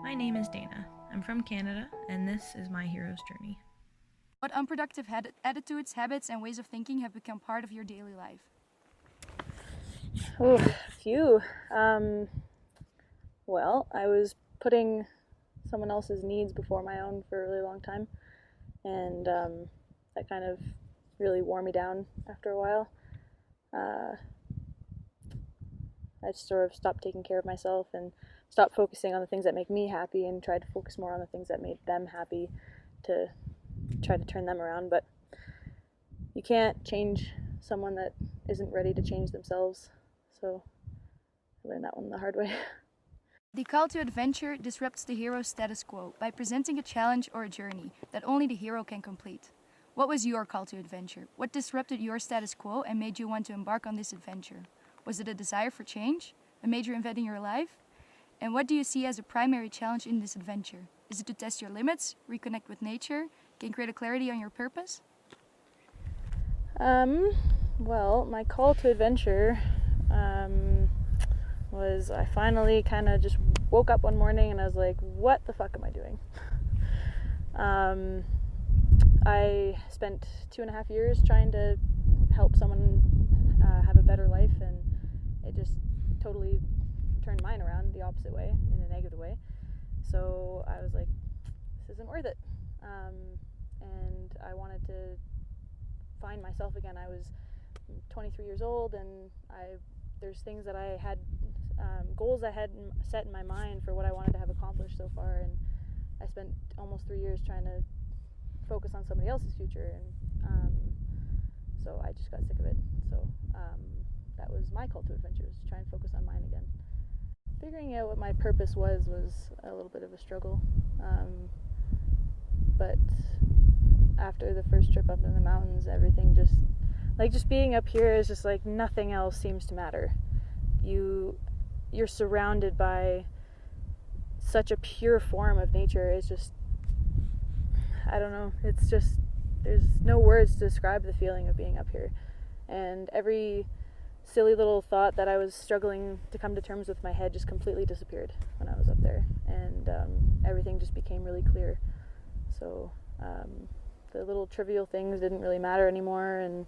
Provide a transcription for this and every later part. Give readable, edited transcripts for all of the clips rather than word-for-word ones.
My name is Dana. I'm from Canada, and this is my hero's journey. What unproductive attitudes, habits, and ways of thinking have become part of your daily life? Oh, a few. Well, I was putting someone else's needs before my own for a really long time, and that kind of really wore me down after a while. Uh, I just sort of stopped taking care of myself and stopped focusing on the things that make me happy and tried to focus more on the things that made them happy to try to turn them around. But you can't change someone that isn't ready to change themselves. So I learned that one the hard way. The call to adventure disrupts the hero's status quo by presenting a challenge or a journey that only the hero can complete. What was your call to adventure? What disrupted your status quo and made you want to embark on this adventure? Was it a desire for change? A major event in your life? And what do you see as a primary challenge in this adventure? Is it to test your limits, reconnect with nature, gain greater clarity on your purpose? Well, my call to adventure was I finally kind of just woke up one morning and I was like, what the fuck am I doing? I spent 2.5 years trying to help someone have a better life, and it just totally turned mine around the opposite way, in a negative way. So I was like, this isn't worth it. And I wanted to find myself again. I was 23 years old, and there's things that I had, goals I had set in my mind for what I wanted to have accomplished so far, and I spent almost 3 years trying to focus on somebody else's future, and so I just got sick of it. So that was my call to adventure, was to try and focus on mine again. Figuring out what my purpose was a little bit of a struggle, but after the first trip up in the mountains, everything just being up here is just like nothing else seems to matter. You're surrounded by such a pure form of nature. It's just, I don't know, it's just, there's no words to describe the feeling of being up here. And every silly little thought that I was struggling to come to terms with in my head just completely disappeared when I was up there, and everything just became really clear. So the little trivial things didn't really matter anymore, and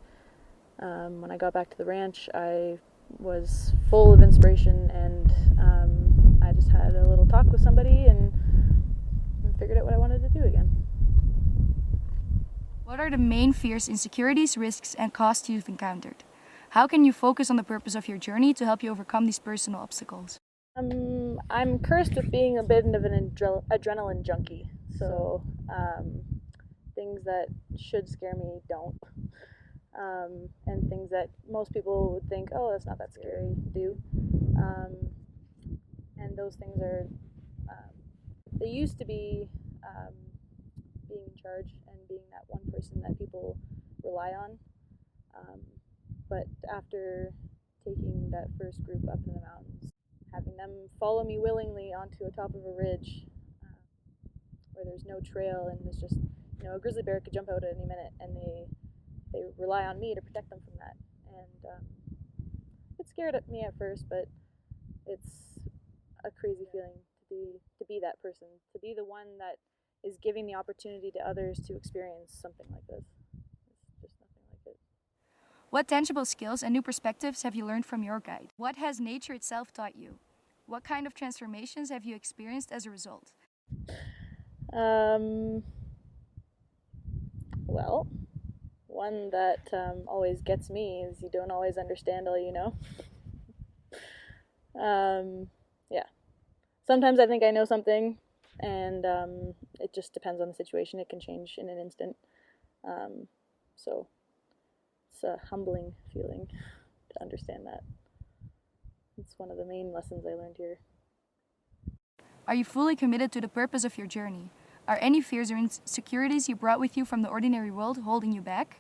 when I got back to the ranch, I was full of inspiration, and I just had a little talk with somebody and figured out what I wanted to do again. What are the main fears, insecurities, risks, and costs you've encountered? How can you focus on the purpose of your journey to help you overcome these personal obstacles? I'm cursed with being a bit of an adrenaline junkie, so things that should scare me don't, and things that most people would think, oh, that's not that scary, do. And those things are, they used to be being in charge and being that one person that people rely on. But after taking that first group up in the mountains, having them follow me willingly onto a top of a ridge where there's no trail, and it's just, a grizzly bear could jump out at any minute, and they rely on me to protect them from that. And it scared me at first, but it's a crazy feeling to be that person, to be the one that is giving the opportunity to others to experience something like this. It's just nothing like it. What tangible skills and new perspectives have you learned from your guide? What has nature itself taught you? What kind of transformations have you experienced as a result? Well, one that always gets me is you don't always understand all you know. Yeah. Sometimes I think I know something, and it just depends on the situation. It can change in an instant. So it's a humbling feeling to understand that. It's one of the main lessons I learned here. Are you fully committed to the purpose of your journey? Are any fears or insecurities you brought with you from the ordinary world holding you back?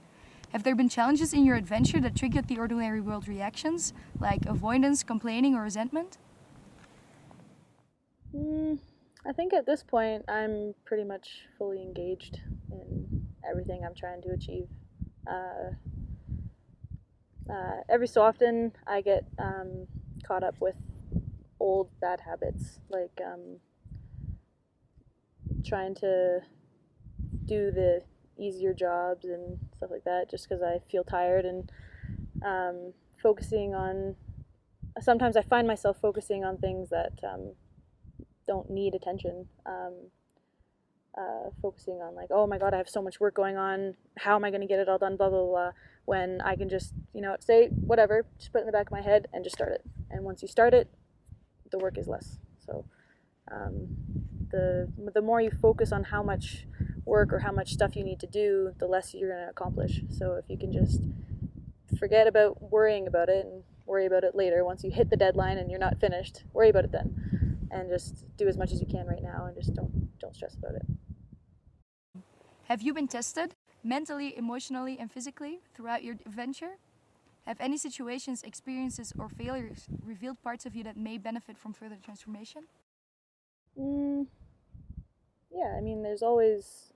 Have there been challenges in your adventure that triggered the ordinary world reactions, like avoidance, complaining, or resentment? I think at this point I'm pretty much fully engaged in everything I'm trying to achieve. Uh, every so often I get caught up with old bad habits, like trying to do the easier jobs and stuff like that just because I feel tired, and focusing on, sometimes I find myself focusing on things that don't need attention. Focusing on like, oh my god, I have so much work going on, how am I going to get it all done, blah blah blah, when I can just, say whatever, just put it in the back of my head and just start it. And once you start it, the work is less. So the more you focus on how much work or how much stuff you need to do, the less you're going to accomplish. So if you can just forget about worrying about it and worry about it later, once you hit the deadline and you're not finished, worry about it then, and just do as much as you can right now, and just don't stress about it. Have you been tested mentally, emotionally, and physically throughout your adventure? Have any situations, experiences, or failures revealed parts of you that may benefit from further transformation? Yeah, I mean, there's always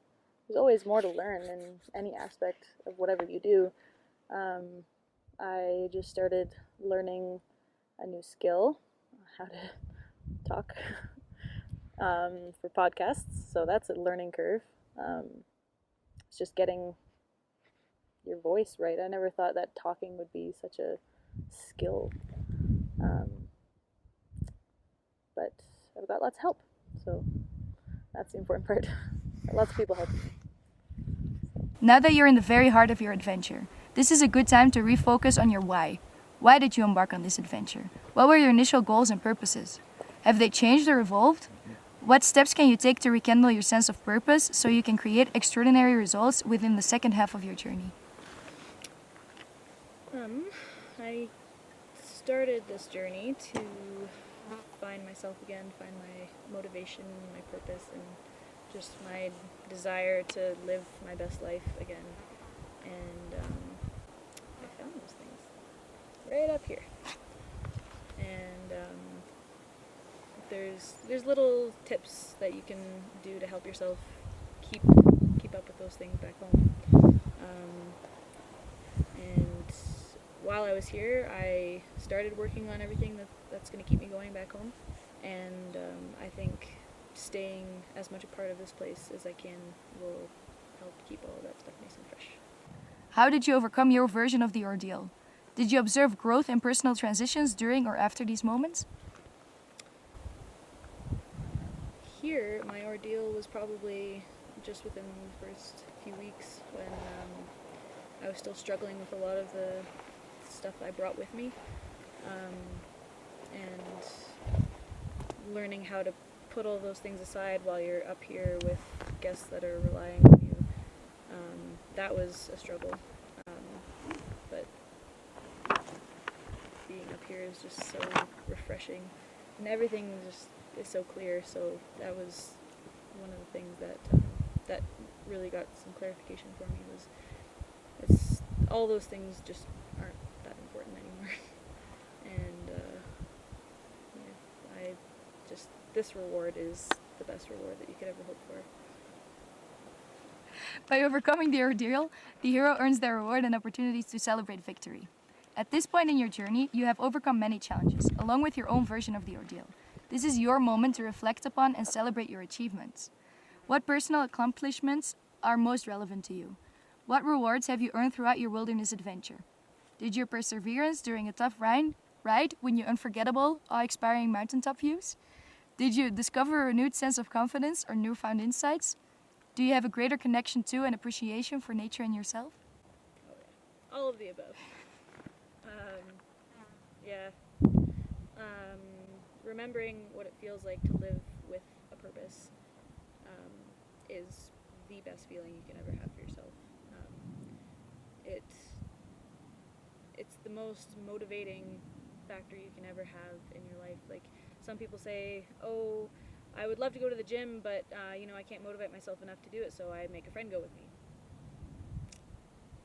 more to learn in any aspect of whatever you do. I just started learning a new skill, how to talk for podcasts, so that's a learning curve. It's just getting your voice right. I never thought that talking would be such a skill, but I've got lots of help, so that's the important part. Lots of people helping me. Now that you're in the very heart of your adventure, this is a good time to refocus on your why. Why did you embark on this adventure? What were your initial goals and purposes? Have they changed or evolved? What steps can you take to rekindle your sense of purpose so you can create extraordinary results within the second half of your journey? I started this journey to find myself again, find my motivation, my purpose, and just my desire to live my best life again. And I found those things right up here. And there's little tips that you can do to help yourself keep up with those things back home. And while I was here, I started working on everything that's going to keep me going back home. And I think staying as much a part of this place as I can will help keep all of that stuff nice and fresh. How did you overcome your version of the ordeal? Did you observe growth and personal transitions during or after these moments? Here, my ordeal was probably just within the first few weeks, when I was still struggling with a lot of the stuff I brought with me, and learning how to put all those things aside while you're up here with guests that are relying on you. That was a struggle, but being up here is just so refreshing, and everything just is so clear. So that was one of the things that really got some clarification for me, was it's all those things just aren't that important anymore. And this reward is the best reward that you could ever hope for. By overcoming the ordeal, the hero earns their reward and opportunities to celebrate victory. At this point in your journey, you have overcome many challenges, along with your own version of the ordeal. This is your moment to reflect upon and celebrate your achievements. What personal accomplishments are most relevant to you? What rewards have you earned throughout your wilderness adventure? Did your perseverance during a tough ride win you unforgettable, awe-inspiring mountaintop views? Did you discover a renewed sense of confidence or newfound insights? Do you have a greater connection to and appreciation for nature and yourself? Oh yeah, all of the above. Remembering what it feels like to live with a purpose is the best feeling you can ever have for yourself. It's the most motivating factor you can ever have in your life. Like, some people say, oh, I would love to go to the gym, but I can't motivate myself enough to do it, so I make a friend go with me.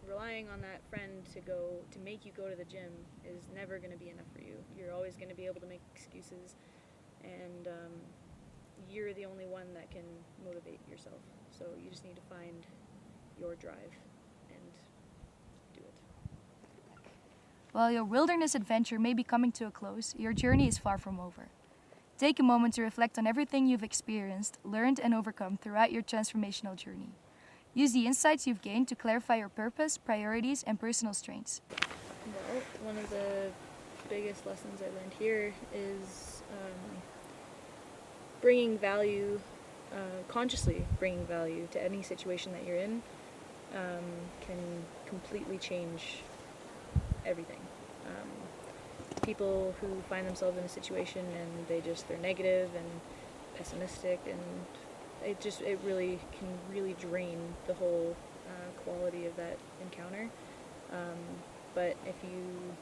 Relying on that friend to make you go to the gym is never going to be enough for you. You're always going to be able to make excuses, and you're the only one that can motivate yourself. So you just need to find your drive and do it. While your wilderness adventure may be coming to a close, your journey is far from over. Take a moment to reflect on everything you've experienced, learned, and overcome throughout your transformational journey. Use the insights you've gained to clarify your purpose, priorities, and personal strengths. Well, one of the biggest lessons I learned here is bringing value, consciously bringing value to any situation that you're in can completely change everything. People who find themselves in a situation and they're negative and pessimistic, and it really can really drain the whole quality of that encounter. But if you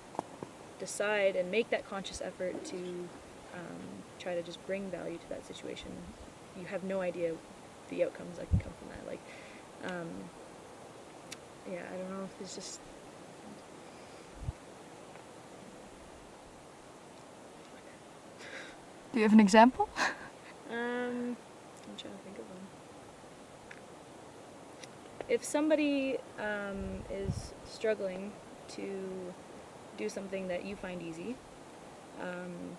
decide and make that conscious effort to try to just bring value to that situation, you have no idea the outcomes that can come from that. Like, I don't know if it's just. Do you have an example? I'm trying to think of one. If somebody is struggling to do something that you find easy,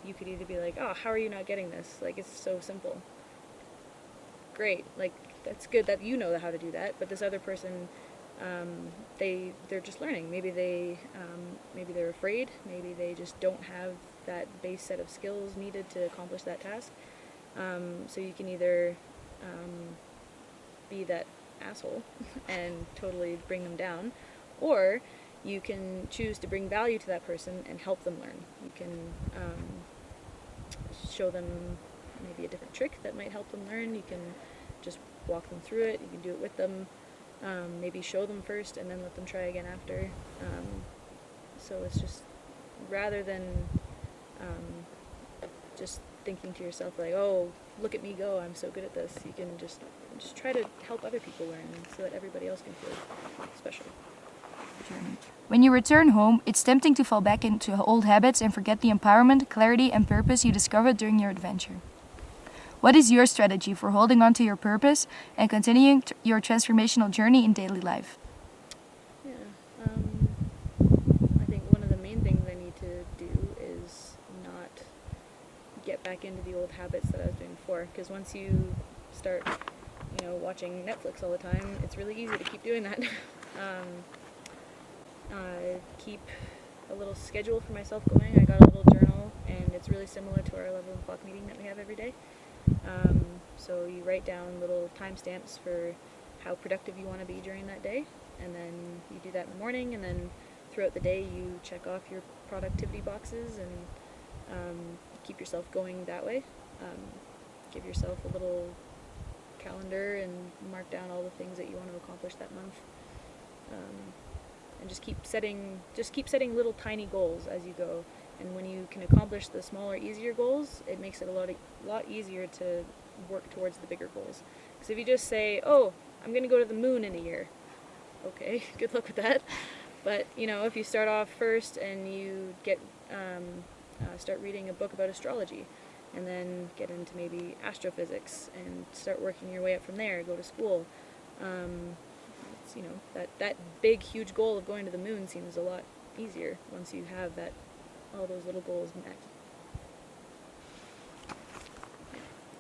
you could either be like, oh, how are you not getting this? Like, it's so simple. Great, like, that's good that you know how to do that, but this other person, they're just learning. Maybe they're afraid, maybe they just don't have that base set of skills needed to accomplish that task. So you can either be that asshole and totally bring them down, or you can choose to bring value to that person and help them learn. You can show them maybe a different trick that might help them learn. You can just walk them through it. You can do it with them. Maybe show them first and then let them try again after. So it's just, rather than just thinking to yourself like, oh, look at me go, I'm so good at this, you can just try to help other people learn so that everybody else can feel special. When you return home, it's tempting to fall back into old habits and forget the empowerment, clarity, and purpose you discovered during your adventure. What is your strategy for holding on to your purpose and continuing your transformational journey in daily life? Yeah, I think one of the main things I need to do is not get back into the old habits that I was doing before, because once you start, watching Netflix all the time, it's really easy to keep doing that. Keep a little schedule for myself going. I got a little journal, and it's really similar to our 11 o'clock meeting that we have every day. So you write down little timestamps for how productive you want to be during that day, and then you do that in the morning, and then throughout the day you check off your productivity boxes and keep yourself going that way. Give yourself a little calendar and mark down all the things that you want to accomplish that month. And just keep setting little tiny goals as you go. And when you can accomplish the smaller, easier goals, it makes it a lot easier to work towards the bigger goals. Because if you just say, oh, I'm going to go to the moon in a year, okay, good luck with that. But, if you start off first and you start reading a book about astrology, and then get into maybe astrophysics and start working your way up from there, go to school, that big, huge goal of going to the moon seems a lot easier once you have all those little goals met.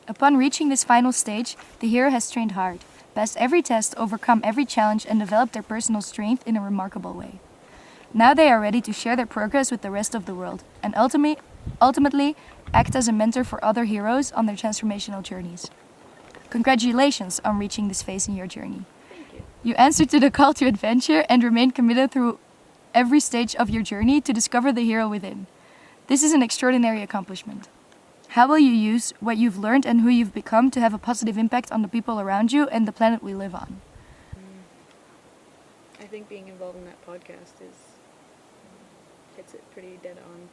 Upon reaching this final stage, the hero has trained hard, passed every test, overcome every challenge, and developed their personal strength in a remarkable way. Now they are ready to share their progress with the rest of the world, and ultimately act as a mentor for other heroes on their transformational journeys. Congratulations on reaching this phase in your journey. Thank you. You answered to the call to adventure and remain committed through every stage of your journey to discover the hero within. This is an extraordinary accomplishment. How will you use what you've learned and who you've become to have a positive impact on the people around you and the planet we live on? I think being involved in that podcast hits it pretty dead on.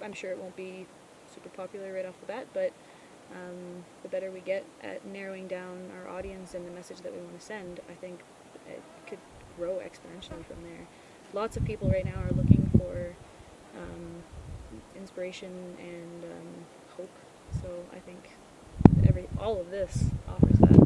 I'm sure it won't be super popular right off the bat, but the better we get at narrowing down our audience and the message that we want to send, I think it could grow exponentially from there. Lots of people right now are looking for inspiration and hope, so I think all of this offers that.